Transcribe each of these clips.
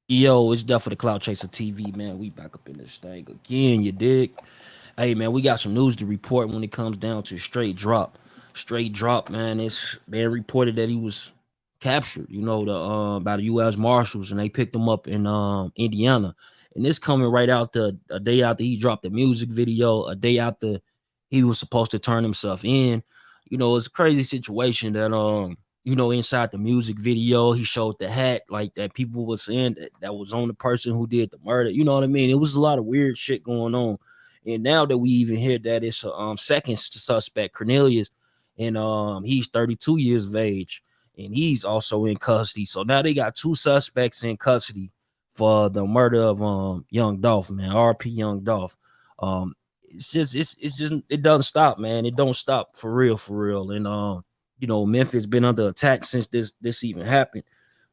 Yo, it's definitely the Cloud Chaser TV, man. We back up in this thing again, you dig? Hey, man, we got some news to report when it comes down to straight drop. Straight drop, man. It's been reported that he was captured, by the U.S. Marshals, and they picked him up in Indiana. And this coming right out a day after he dropped the music video, a day after he was supposed to turn himself in. It's a crazy situation that inside the music video, he showed the hat like that people were saying that was on the person who did the murder. You know what I mean? It was a lot of weird shit going on. And now that we even hear that it's a second suspect, Cornelius, and he's 32 years of age, and he's also in custody. So now they got two suspects in custody for the murder of young Dolph, man. RP young Dolph. It's just it doesn't stop, man. It don't stop for real, for real. And Memphis been under attack since this even happened.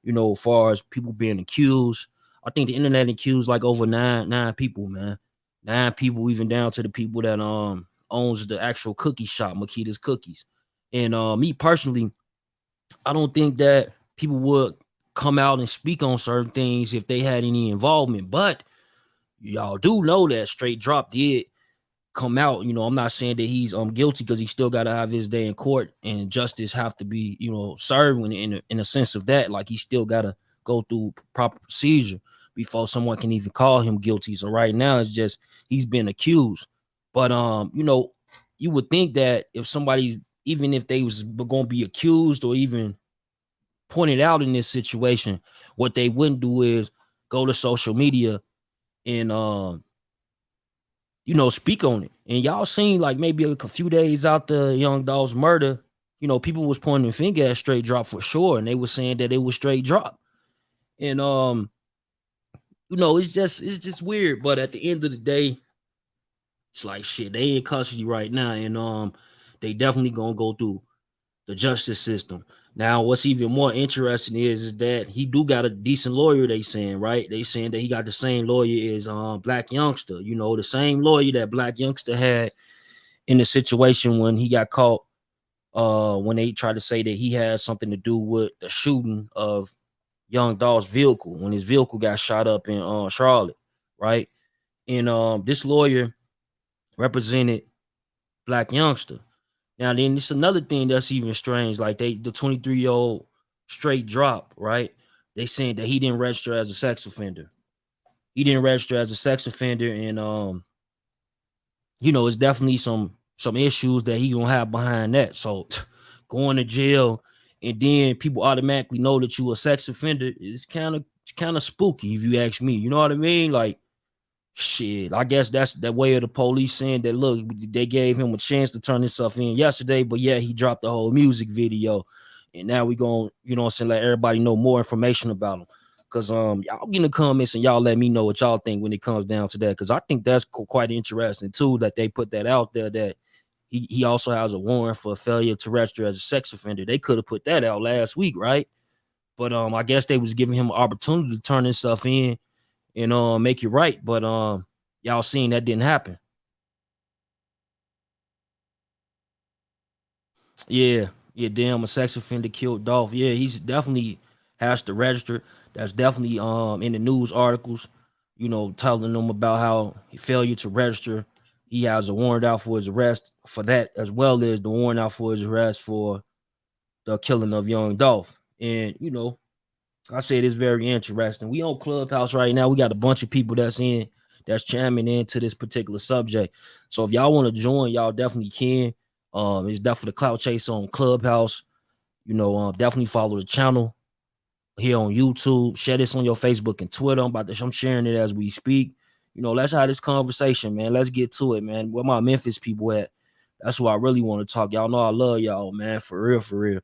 As far as people being accused, I think the internet accused like over nine people, man. Nine people, even down to the people that owns the actual cookie shop, Makita's Cookies. And me personally, I don't think that people would come out and speak on certain things if they had any involvement. But y'all do know that Straight Drop did come out. I'm not saying that he's guilty, because he still got to have his day in court and justice have to be served in a sense of that. Like, he still got to go through proper procedure before someone can even call him guilty. So right now it's just he's been accused. But you would think that if somebody, even if they was going to be accused or even pointed out in this situation, what they wouldn't do is go to social media and speak on it. And y'all seen like maybe a few days after Young Dolph's murder, people was pointing a finger at Straight Drop for sure, and they were saying that it was Straight Drop. And it's just weird. But at the end of the day, it's like shit. They in custody right now, and they definitely gonna go through the justice system. Now, what's even more interesting is that he do got a decent lawyer. They saying, right? They saying that he got the same lawyer as Black Youngster. The same lawyer that Black Youngster had in the situation when he got caught. When they tried to say that he had something to do with the shooting of Young Dolph's vehicle when his vehicle got shot up in Charlotte, right? And this lawyer represented Black Youngster. Now, then it's another thing that's even strange. Like the 23-year-old Straight Drop, right? They saying that he didn't register as a sex offender. He didn't register as a sex offender, and it's definitely some issues that he gonna have behind that. So going to jail and then people automatically know that you a sex offender is kind of spooky, if you ask me. You know what I mean? Like, shit, I guess that's that way of the police saying that, look, they gave him a chance to turn himself in yesterday, but yeah, he dropped the whole music video. And now we going, what I'm saying, let everybody know more information about him. Cause y'all get in the comments and y'all let me know what y'all think when it comes down to that. Cause I think that's quite interesting too, that they put that out there, that he also has a warrant for failure to register as a sex offender. They could have put that out last week, right? But I guess they was giving him an opportunity to turn himself in and make it right. But y'all seen that didn't happen. Yeah, yeah, damn, a sex offender killed Dolph. Yeah, he's definitely has to register. That's definitely in the news articles, telling them about how he failure to register. He has a warrant out for his arrest for that, as well as the warrant out for his arrest for the killing of young Dolph. And I said it's very interesting. We on Clubhouse right now. We got a bunch of people that's chiming into this particular subject. So if y'all want to join, y'all definitely can. It's definitely the Cloud Chase on Clubhouse. Definitely follow the channel here on YouTube. Share this on your Facebook and Twitter. I'm sharing it as we speak. Let's have this conversation, man. Let's get to it, man. Where my Memphis people at? That's who I really want to talk. Y'all know I love y'all, man. For real, for real.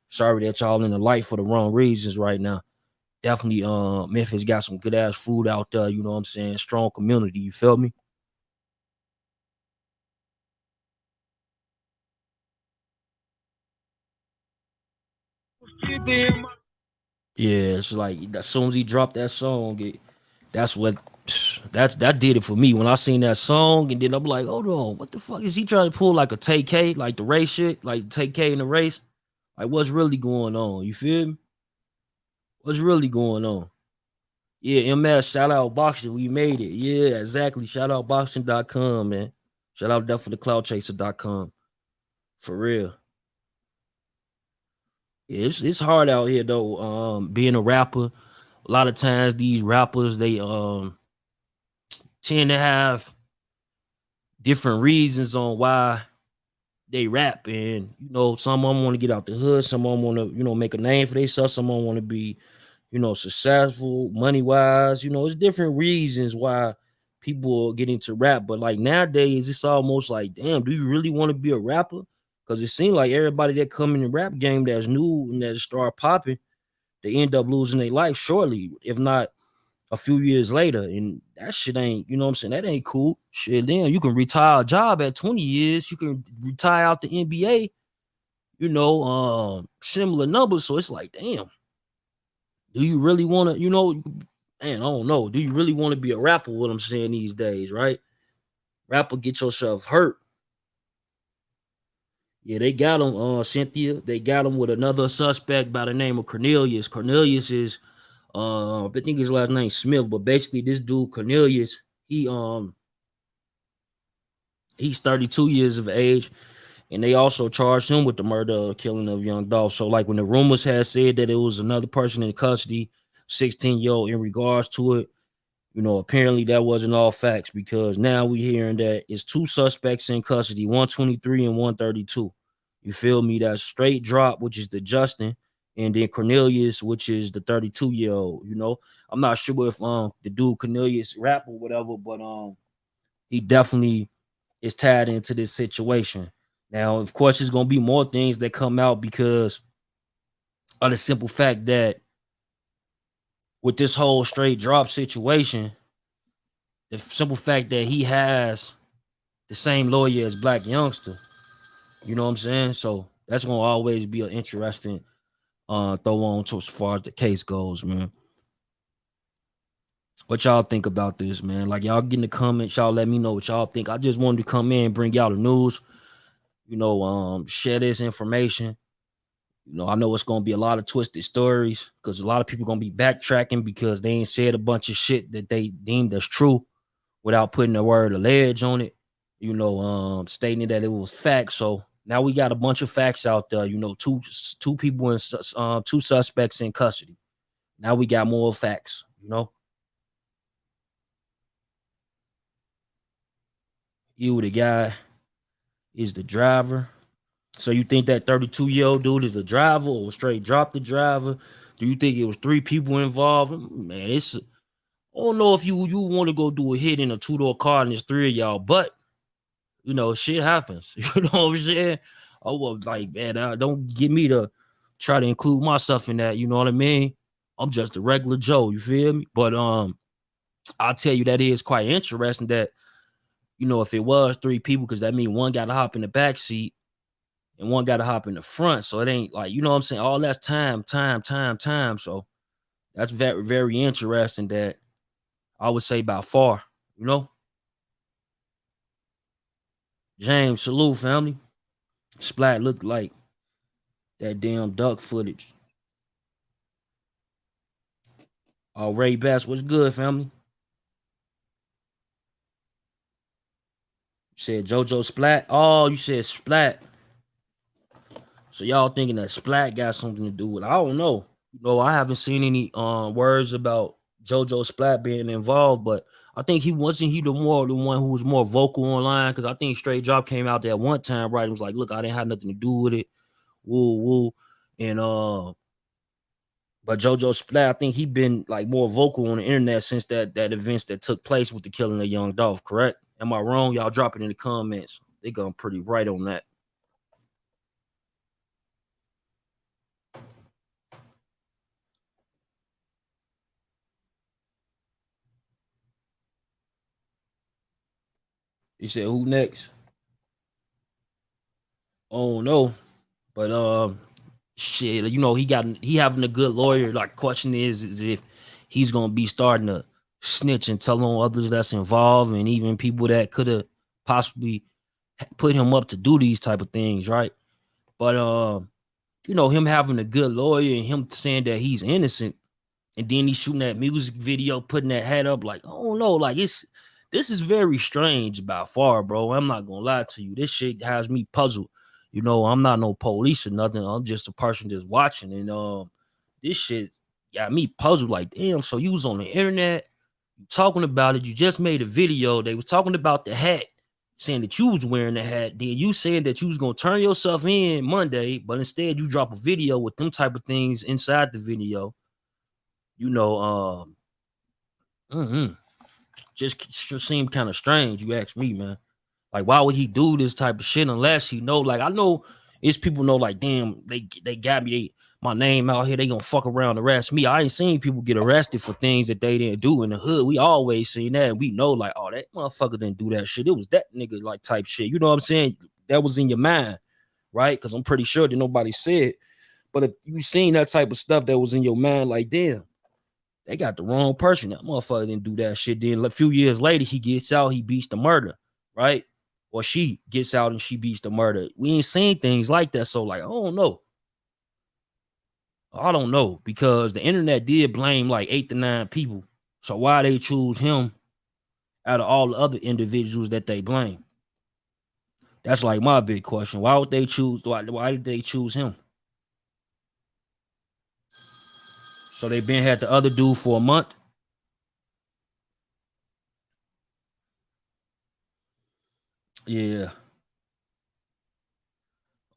Sorry that y'all in the light for the wrong reasons right now. Definitely Memphis got some good ass food out there, you know what I'm saying? Strong community, you feel me? Yeah, it's like as soon as he dropped that song, that's what that did it for me. When I seen that song, and then I'm like, hold on, what the fuck is he trying to pull, like a take K, like the race shit, like take K in the race? Like, what's really going on? You feel me? What's really going on? Yeah, MS, shout out boxing. We made it. Yeah, exactly. Shout out boxing.com, man. Shout out definitely cloudchaser.com. For real. Yeah, it's hard out here though. Being a rapper. A lot of times these rappers they tend to have different reasons on why they rap, and some of them want to get out the hood, some of them want to make a name for themselves, some of them want to be successful money wise. It's different reasons why people get into rap, but like nowadays it's almost like, damn, do you really want to be a rapper? Because it seems like everybody that come in the rap game that's new and that start popping, they end up losing their life shortly, if not a few years later. And that shit ain't, you know what I'm saying? That ain't cool. Shit, then you can retire a job at 20 years. You can retire out the NBA, similar numbers. So it's like, damn, do you really want to, man, I don't know. Do you really want to be a rapper? What I'm saying these days, right? Rapper, get yourself hurt. Yeah, they got him, Cynthia. They got him with another suspect by the name of Cornelius. Cornelius is I think his last name Smith, but basically this dude Cornelius, he he's 32 years of age, and they also charged him with the murder or killing of young Dolph. So like when the rumors had said that it was another person in custody, 16-year-old, in regards to it, apparently that wasn't all facts, because now we hearing that it's two suspects in custody, 123 and 132. You feel me? That's straight Dropp, which is the Justin, and then Cornelius, which is the 32-year-old. I'm not sure if the dude Cornelius rap or whatever, but he definitely is tied into this situation. Now, of course, there's gonna be more things that come out because of the simple fact that with this whole straight Dropp situation, the simple fact that he has the same lawyer as Black Youngster, you know what I'm saying? So that's gonna always be an interesting throw on to as far as the case goes, man. What y'all think about this, man? Like, y'all get in the comments, y'all let me know what y'all think. I just wanted to come in and bring y'all the news, share this information. I know it's gonna be a lot of twisted stories because a lot of people gonna be backtracking because they ain't said a bunch of shit that they deemed as true without putting a word of ledge on it, stating that it was facts. So now we got a bunch of facts out there, two people in two suspects in custody. Now we got more facts, You, the guy, is the driver. So you think that 32-year-old dude is the driver or straight drop the driver? Do you think it was three people involved? Man, I don't know if you want to go do a hit in a two-door car and there's three of y'all, but shit happens. You know what I'm saying? Oh, well, like, man, don't get me to try to include myself in that. You know what I mean? I'm just a regular Joe. You feel me? But I'll tell you that is quite interesting that, if it was three people, because that means one got to hop in the back seat and one got to hop in the front. So it ain't like, you know what I'm saying? All that's time. So that's very, very interesting that I would say by far, James, salute, family. Splat looked like that damn duck footage. Ray Bass, what's good, family? You said JoJo Splat. Oh, you said Splat. So y'all thinking that Splat got something to do with it. I don't know. I haven't seen any words about JoJo Splat being involved, but I think he the one who was more vocal online, because I think Straight Drop came out there one time, right? And was like, look, I didn't have nothing to do with it. Woo woo. And but JoJo Splat, I think he been like more vocal on the internet since that events that took place with the killing of young Dolph, correct? Am I wrong? Y'all drop it in the comments. They going pretty right on that. You said who next? Oh no. But shit, he having a good lawyer. Like, question is if he's gonna be starting to snitch and tell on others that's involved, and even people that could have possibly put him up to do these type of things, right? But him having a good lawyer and him saying that he's innocent, And then he's shooting that music video, putting that hat up. Like, I don't know. Like, this is very strange by far, bro. I'm not gonna lie to you. This shit has me puzzled. You know, I'm not no police or nothing. I'm just a person just watching. And this shit got me puzzled. Like, damn, so you was on the internet, you talking about it. You just made a video. They was talking about the hat, saying that you was wearing the hat. Then you saying that you was gonna turn yourself in Monday, but instead you drop a video with them type of things inside the video. You know, just seemed kind of strange. You ask me, man. Like, why would he do this type of shit unless he know? Like, I know it's people know, like, damn, they got me, my name out here. They gonna fuck around and arrest me. I ain't seen people get arrested for things that they didn't do in the hood. We always seen that. We know, like, oh, that motherfucker didn't do that shit. It was that nigga like type shit. You know what I'm saying? That was in your mind, right? Because I'm pretty sure that nobody said. But if you seen that type of stuff that was in your mind, like, damn, they got the wrong person. That motherfucker didn't do that shit. Then a few years later, he gets out, he beats the murder, right? Or she gets out and she beats the murder. We ain't seen things like that. So, like, I don't know. I don't know, because the internet did blame like 8 to 9 people. So why they choose him out of all the other individuals that they blame? That's like my big question. Why would they choose? Why did they choose him? So they been had the other dude for a month. Yeah.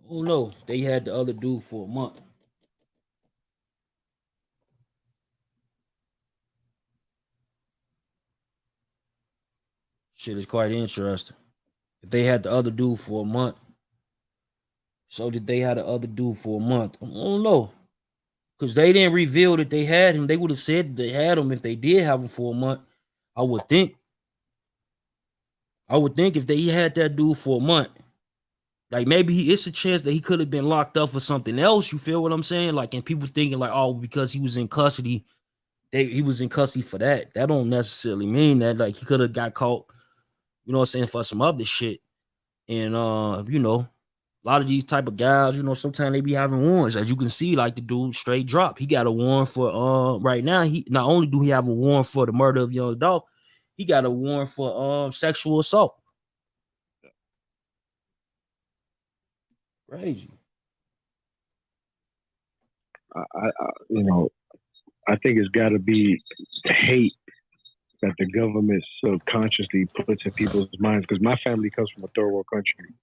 Oh no, they had the other dude for a month. Shit is quite interesting. If they had the other dude for a month, so did they have the other dude for a month? I don't know, because they didn't reveal that they had him. They would have said they had him if they did have him for a month. I would think. I would think if they had that dude for a month, like maybe it's a chance that he could have been locked up for something else. You feel what I'm saying? Like, and people thinking like, oh, because he was in custody, he was in custody for that. That don't necessarily mean that like he could have got caught. You know what I'm saying, for some other shit. And you know, a lot of these type of guys, you know, sometimes they be having warrants. As you can see, like the dude straight Dropp. He got a warrant for right now. He not only do he have a warrant for the murder of young Dolph, he got a warrant for sexual assault. Crazy. You know, I think it's got to be hate that the government subconsciously puts in people's minds. Because my family comes from a third world country.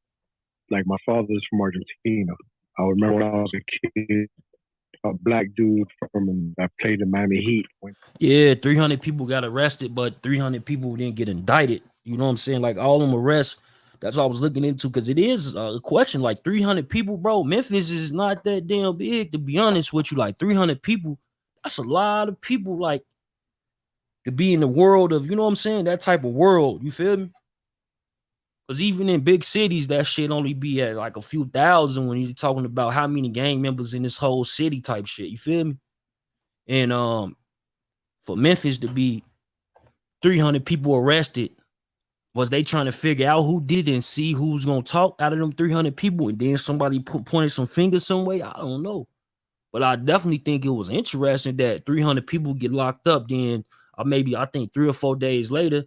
Like my father's from Argentina. I remember when I was a kid, a black dude from that played the Miami Heat. Yeah, 300 people got arrested, but 300 people didn't get indicted. You know what I'm saying? Like all them arrests. That's what I was looking into, because it is a question. Like 300 people, bro. Memphis is not that damn big, to be honest with you. Like 300 people, that's a lot of people. Like to be in the world of, you know what I'm saying, that type of world. You feel me? Because even in big cities, that shit only be at like a few thousand when you're talking about how many gang members in this whole city type shit. You feel me? And for Memphis to be 300 people arrested, was they trying to figure out who did it and see who's gonna talk out of them 300 people, and then somebody pointed some fingers some way? I don't know, but I definitely think it was interesting that 300 people get locked up. Then maybe I think 3 or 4 days later,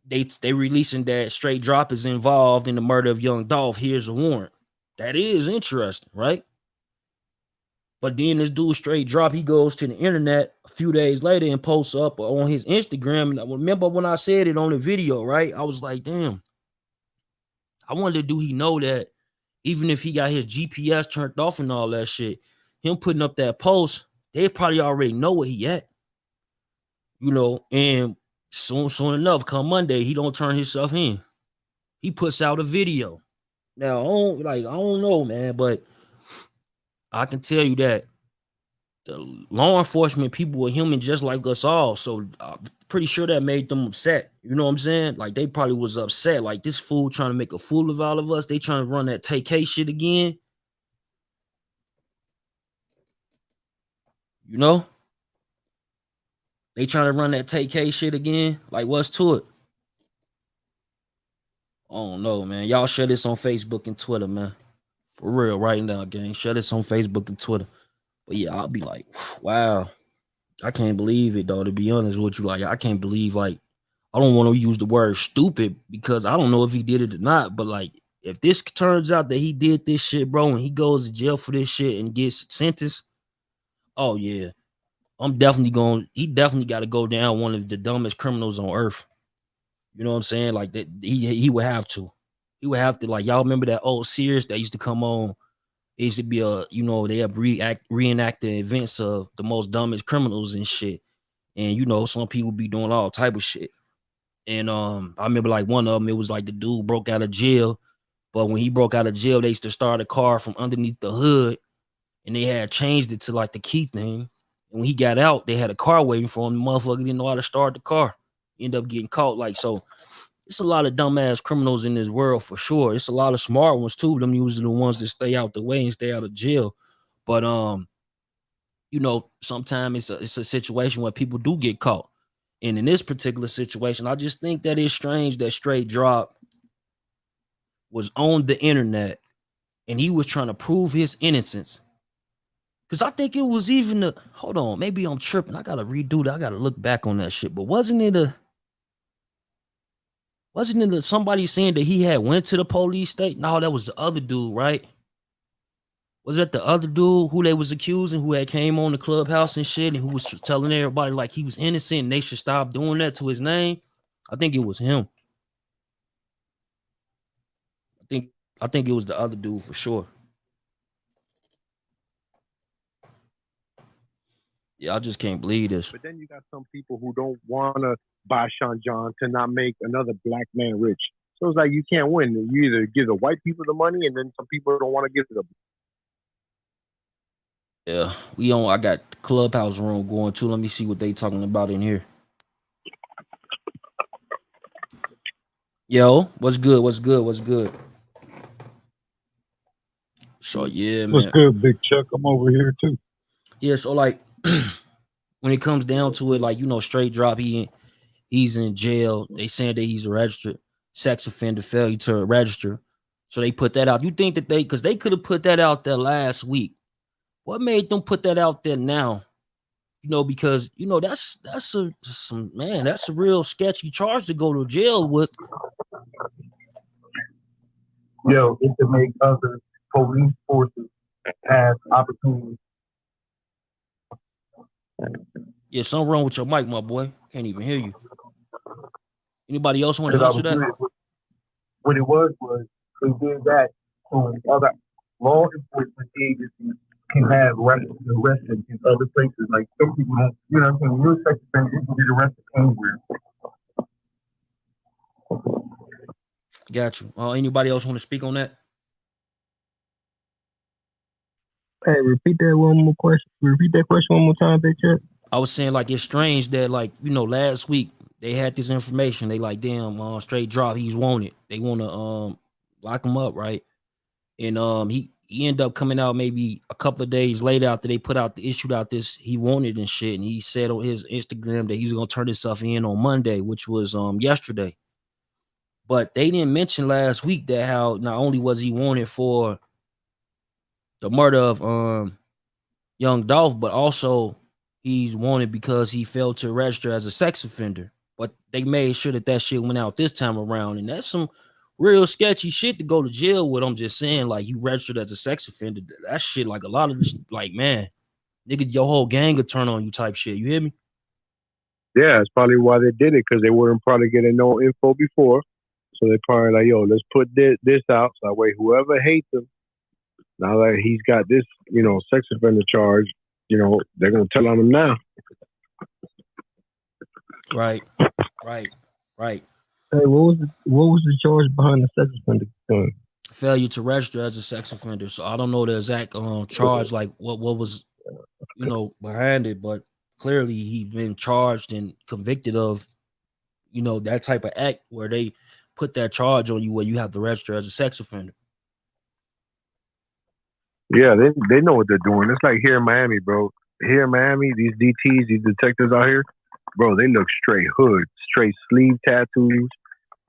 they releasing that straight Dropp is involved in the murder of young Dolph. Here's a warrant. That is interesting, right? But then this dude straight Dropp, he goes to the internet a few days later and posts up on his Instagram. And I remember when I said it on the video, right? I was like, damn, I wonder, do he know that even if he got his GPS turned off and all that shit, him putting up that post, they probably already know where he at, you know. And soon enough, come Monday, he don't turn himself in. He puts out a video. Now, I don't know, man, but I can tell you that the law enforcement people are human just like us all. So I'm pretty sure that made them upset. You know what I'm saying? Like they probably was upset. Like this fool trying to make a fool of all of us. They trying to run that TK shit again. You know? They trying to run that TK shit again. Like what's to it? I don't know, man. Y'all share this on Facebook and Twitter, man. For real, right now, gang. Share this on Facebook and Twitter. But yeah, I'll be like, wow, I can't believe it though. To be honest with you, like I can't believe like I don't want to use the word stupid because I don't know if he did it or not. But like if this turns out that he did this shit, bro, and he goes to jail for this shit and gets sentenced, oh yeah, I'm definitely going. He definitely got to go down one of the dumbest criminals on earth. You know what I'm saying? Like that, he would have to. He would have to. Like y'all remember that old series that used to come on. It used to be they have reenacting events of the most dumbest criminals and shit. And some people be doing all type of shit. And I remember like one of them, it was like the dude broke out of jail, but when he broke out of jail, they used to start a car from underneath the hood, and they had changed it to like the key thing. And when he got out, they had a car waiting for him. The motherfucker didn't know how to start the car. He ended up getting caught. Like so, it's a lot of dumbass criminals in this world for sure. It's a lot of smart ones too. Them usually the ones that stay out the way and stay out of jail. But sometimes it's a situation where people do get caught. And in this particular situation, I just think that it's strange that Straight Drop was on the internet and he was trying to prove his innocence. Cause I think it was even hold on, maybe I'm tripping. I gotta redo that. I gotta look back on that shit. But wasn't it somebody saying that he had went to the police station? No, that was the other dude, right? Was that the other dude who they was accusing, who had came on the clubhouse and shit, and who was telling everybody like he was innocent and they should stop doing that to his name? I think it was him. I think it was the other dude for sure. Yeah, I just can't believe this. But then you got some people who don't want to buy Sean John to not make another black man rich. So it's like you can't win. You either give the white people the money, and then some people don't want to give it them. Yeah, I got the clubhouse room going too. Let me see what they talking about in here. Yo, what's good? What's good? What's good? So yeah, man. What's good, Big Chuck? I'm over here too. Yeah, so like when it comes down to it, like Straight Drop, he's in jail. They saying that he's a registered sex offender, failure to register. So they put that out. You think that because they could have put that out there last week. What made them put that out there now? Because that's a real sketchy charge to go to jail with. Yo, it's to make other police forces have opportunities. Yeah, something wrong with your mic, my boy. Can't even hear you. Anybody else want to answer that? What it was they did that so other law enforcement agencies can have arrested in other places. Like some people don't, what I'm saying? When you're a sex offender, you can get arrested anywhere. Got you. Anybody else want to speak on that? Hey, repeat that question one more time, Big Chuck. I was saying like it's strange that like last week they had this information. They like damn Straight Drop, he's wanted. They want to lock him up, right? And he ended up coming out maybe a couple of days later after they issued out this he wanted and shit. And he said on his Instagram that he was gonna turn himself in on Monday, which was yesterday. But they didn't mention last week that how not only was he wanted for the murder of young Dolph, but also he's wanted because he failed to register as a sex offender. But they made sure that shit went out this time around, and that's some real sketchy shit to go to jail with. I'm just saying, like, you registered as a sex offender. That shit, like, a lot of this, like, man, nigga, your whole gang would turn on you type shit. You hear me? Yeah, that's probably why they did it, because they weren't probably getting no info before. So they probably like, yo, let's put this out. So that way, whoever hates him, now that he's got this, sex offender charge, they're going to tell on him now. Right. Hey, what was the charge behind the sex offender? Failure to register as a sex offender. So I don't know the exact charge, like what was behind it, but clearly he's been charged and convicted of that type of act where they put that charge on you where you have to register as a sex offender. Yeah, they know what they're doing. It's like here in Miami, bro. Here in Miami, these DTs, these detectives out here, bro, they look straight hood, straight sleeve tattoos.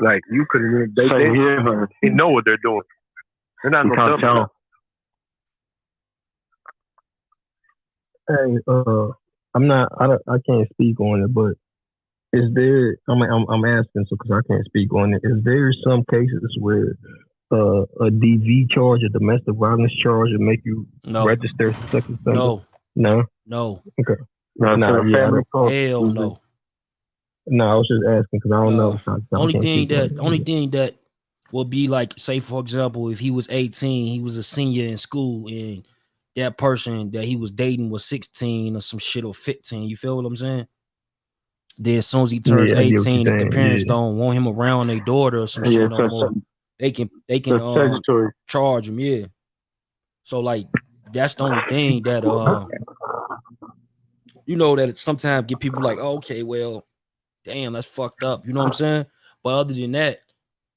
Like you couldn't even. They know what they're doing. They're not no dumb. Hey, I can't speak on it, but is there? I'm asking so because I can't speak on it. Is there some cases where a DV charge, a domestic violence charge, will make you No, register sex offender? no, No. no, Okay. No, No, so yeah, I family don't. court. hell no. No, I was just asking because I don't know. So I Only can't thing speak on that would be like, say for example, if he was 18, he was a senior in school, and that person that he was dating was 16 or some shit or 15. You feel what I'm saying? Then as soon as he it. turns Yeah, I get what 18, you're if the saying. parents Yeah. don't want him around their daughter or some shit no more, they can Statutory. charge him. Yeah. So like that's the only thing that you know that sometimes get people like, oh, okay, well, damn, that's fucked up. You know what I'm saying? But other than that,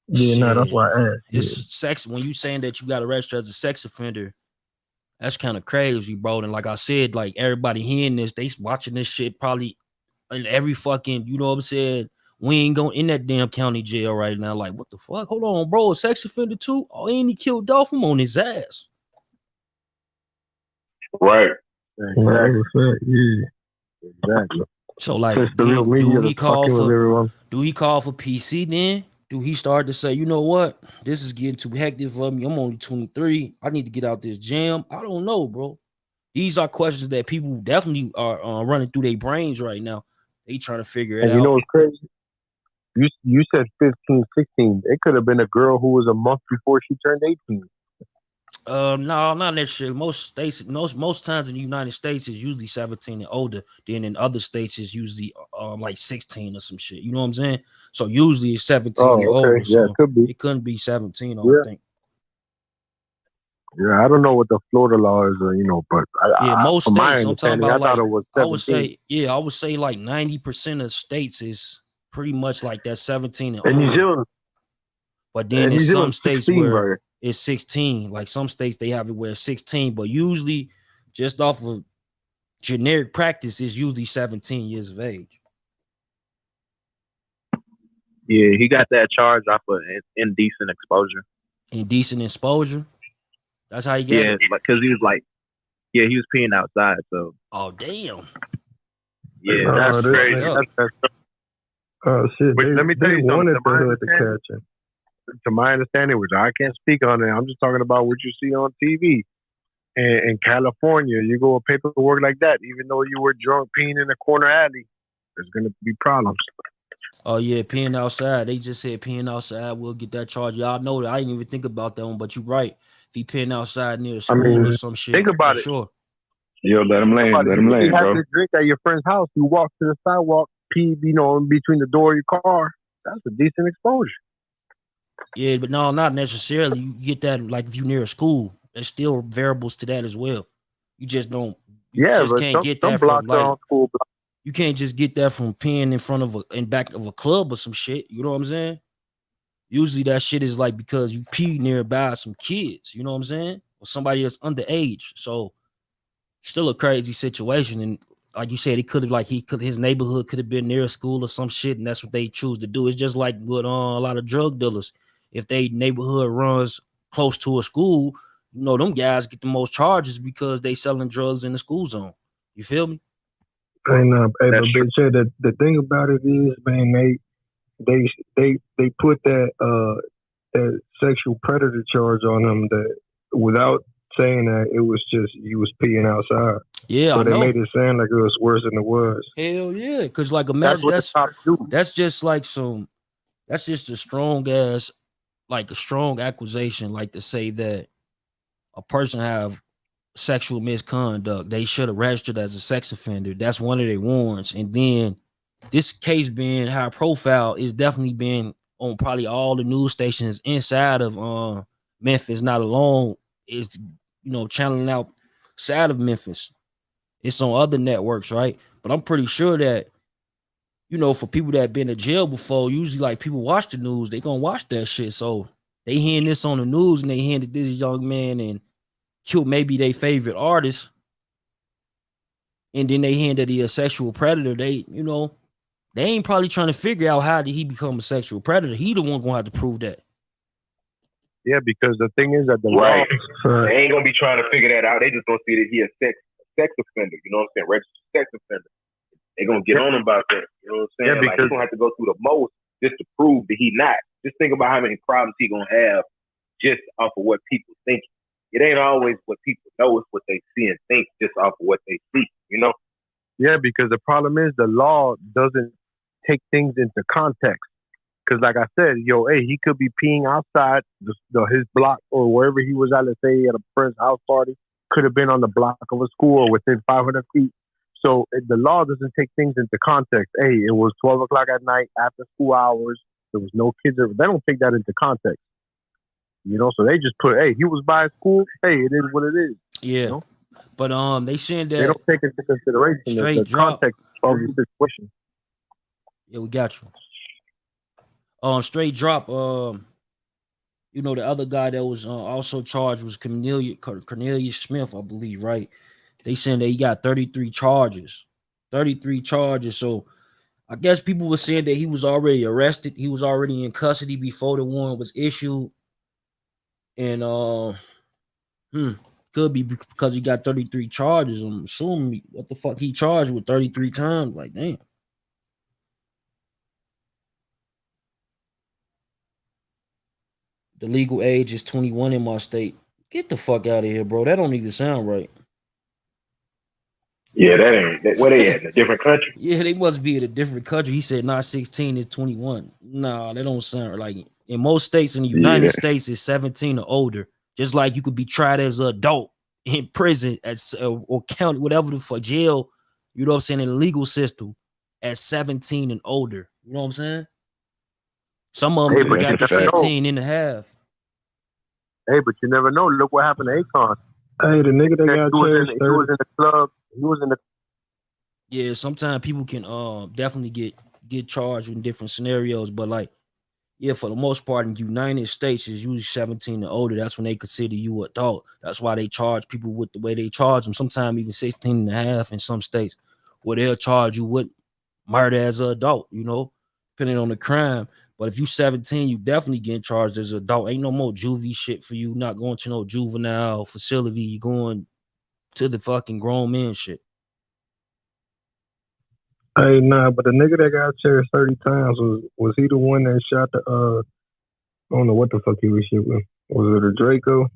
Yeah, no, that's shit, why I asked. it's Yeah. sex. When you saying that you got to register as a sex offender, that's kind of crazy, bro. And like I said, like everybody hearing this, they watching this shit probably in every fucking, you know what I'm saying? We ain't going in that damn county jail right now. Like, what the fuck? Hold on, bro. A sex offender too? Oh, ain't he killed Dolph on his ass? Right. Exactly. Yeah. Exactly. So like, Since the real media do he is fucking with everyone. Do he call for PC then? Do he start to say, you know what? This is getting too hectic for me. I'm only 23. I need to get out this jam. I don't know, bro. These are questions that people definitely are running through their brains right now. They trying to figure it And out. you know what's crazy? You said 15, 16. It could have been a girl who was a month before she turned 18. No, not necessarily. Most states, most times in the United States is usually 17 and older. Then in other states is usually like 16 or some shit. You know what I'm saying? So usually it's 17 and older. Yeah, So it could be. it couldn't be 17, I Yeah. don't think. Yeah, I don't know what the Florida law is, but Most from my states. I'm talking understanding, about I thought like it was 17. I would say like 90% of states is pretty much like that 17 and And New older. Zealand, But then in some states 16, where right? it's 16, like some states they have it where it's 16, but usually just off of generic practice is usually 17 years of age. Yeah, he got that charge off of indecent exposure. Indecent exposure. That's how you get it. Yeah, because he was like, he was peeing outside. So, oh damn. Yeah, that's crazy. Shit. But let me tell you something. To catch him. To my understanding, which I can't speak on it, I'm just talking about what you see on TV. And in California, you go with paperwork like that, even though you were drunk peeing in a corner alley, there's going to be problems. Oh yeah, peeing outside. They just said peeing outside. We'll get that charge. Y'all know that. I didn't even think about that one, but you're right. If he peeing outside near a school or some shit, think about for it. Sure. Yo, let him land, bro. You have to drink at your friend's house. You walk to the sidewalk, pee, in between the door of your car. That's a decent exposure. Yeah, but no, not necessarily. You get that like if you're near a school. There's still variables to that as well. You just don't. You just can't get that from like. School you can't just get that from peeing in front of in back of a club or some shit. You know what I'm saying? Usually that shit is like because you pee nearby some kids. You know what I'm saying? Or somebody that's underage. So still a crazy situation. And like you said, his neighborhood could have been near a school or some shit, and that's what they choose to do. It's just like with a lot of drug dealers. If they neighborhood runs close to a school, them guys get the most charges because they selling drugs in the school zone. You feel me? And but the thing about it is, man, they put that sexual predator charge on them that without saying that it was just you was peeing outside. Yeah, so I they know. made it sound like it was worse than it was. Hell yeah, because like imagine that's just like that's just a strong ass, like a strong accusation, like to say that a person have sexual misconduct, they should have registered as a sex offender. That's one of their warrants. And then this case being high profile is definitely been on probably all the news stations inside of Memphis, not alone is channeling out side of Memphis. It's on other networks, right? But I'm pretty sure that for people that been to jail before, usually like people watch the news, they gonna watch that shit. So they hearing this on the news and they hearing that this young man and killed maybe their favorite artist, and then they hear that he a sexual predator. They ain't probably trying to figure out how did he become a sexual predator. He the one gonna have to prove that. Yeah, because the thing is that they ain't gonna be trying to figure that out. They just gonna see that he a sex sex offender. You know what I'm saying? Registered sex offender. They're gonna get on him about that. You know what I'm saying? Like he's gonna have to go through the most just to prove that he not. Just think about how many problems he gonna have just off of what people think. It ain't always what people know, it's what they see and think just off of what they see, you know? Yeah, because the problem is the law doesn't take things into context. Because like I said, he could be peeing outside his block or wherever he was at, let's say at a friend's house party, could have been on the block of a school or within 500 feet. So the law doesn't take things into context. Hey, it was 12 o'clock at night after school hours. There was no kids there. They don't take that into context. You know, so they just put, hey, he was by school. Hey, it is what it is. Yeah. You know? But they saying that they don't take into consideration the context of the situation. Yeah, we got you. Straight drop. You know, the other guy that was also charged was Cornelius Smith, I believe, right? They saying that he got 33 charges. 33 charges. So I guess people were saying that he was already arrested. He was already in custody before the warrant was issued. And could be because he got 33 charges. I'm assuming what the fuck he charged with 33 times. Like, damn. The legal age is 21 in my state. Get the fuck out of here, bro. That don't even sound right. Yeah, that ain't where they at, in a different country. Yeah, they must be in a different country. He said not 16 is 21. Nah, that don't sound like it. In most states in the United States is 17 or older. Just like you could be tried as an adult in prison or county, whatever the fuck, jail, you know what I'm saying, in the legal system at 17 and older. You know what I'm saying? Some of them even got to 16 and a half. Hey, but you never know. Look what happened to Akon. Hey, the nigga that got charged, he was in the club. He was in the. Yeah, sometimes people can definitely get charged in different scenarios, but like, yeah, for the most part in the United States is usually 17 and older. That's when they consider you an adult. That's why they charge people with the way they charge them. Sometimes even 16 and a half in some states where they'll charge you with murder as an adult, you know, depending on the crime. But if you 17, you definitely getting charged as an adult. Ain't no more juvie shit for you. Not going to no juvenile facility. You going to the fucking grown man shit. Hey, nah, but the nigga that got charged 30 times was he the one that shot the I don't know what the fuck he was shooting. Was it a Draco?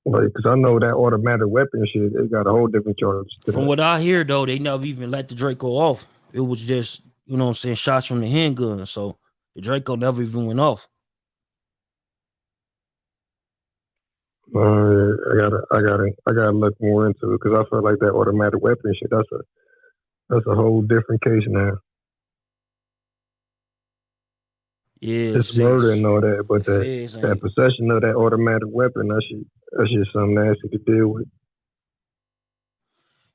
Like, because I know that automatic weapon shit, it got a whole different charge. From what I hear, though, they never even let the Draco off. It was just, you know what I'm saying, shots from the handgun. So the Draco never even went off. I gotta look more into it because I feel like that automatic weapon shit. That's a whole different case now. Yeah, it's murder and all that, but that possession of that automatic weapon, that's just something nasty to deal with.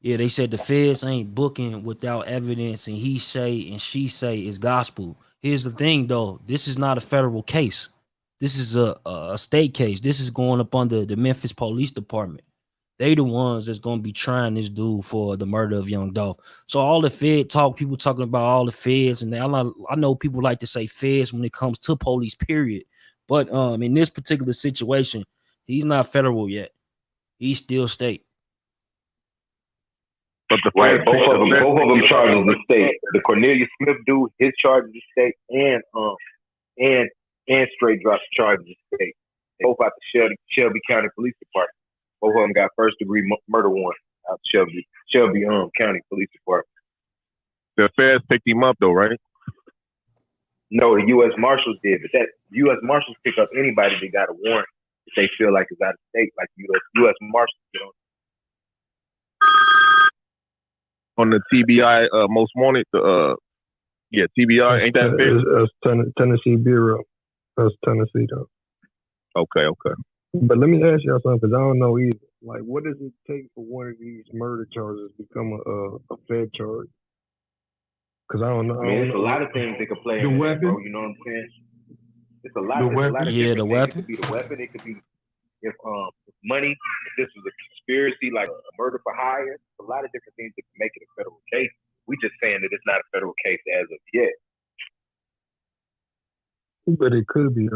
Yeah, they said the feds ain't booking without evidence, and he say and she say is gospel. Here's the thing, though. This is not a federal case. This is a state case. This is going up under the Memphis Police Department. They the ones that's gonna be trying this dude for the murder of young Dolph. So all the Fed talk, people talking about all the feds, and I know people like to say feds when it comes to police, period. But in this particular situation, he's not federal yet. He's still state. But both of them charges the state. The Cornelius Smith dude, his charges the state, and Straight Dropp's charges the state. They both out the Shelby County Police Department. Both of them got first degree murder warrant out Shelby County Police Department. The feds picked him up though, right? No, the U.S. Marshals did, but that U.S. Marshals pick up anybody that got a warrant if they feel like it's out of state, like U.S. Marshals, you know. On the TBI most wanted, TBI, ain't that fair? That's Tennessee Bureau. That's Tennessee though. Okay. But let me ask y'all something, because I don't know either. Like, what does it take for one of these murder charges to become a Fed charge? Because I don't know. I mean, it's a lot of things that could play the in weapon. Bro, you know what I'm saying? It's a lot of the weapon. It could be the weapon. It could be if money. If this was a conspiracy, like a murder for hire. A lot of different things that can make it a federal case. We just saying that it's not a federal case as of yet. But it could be.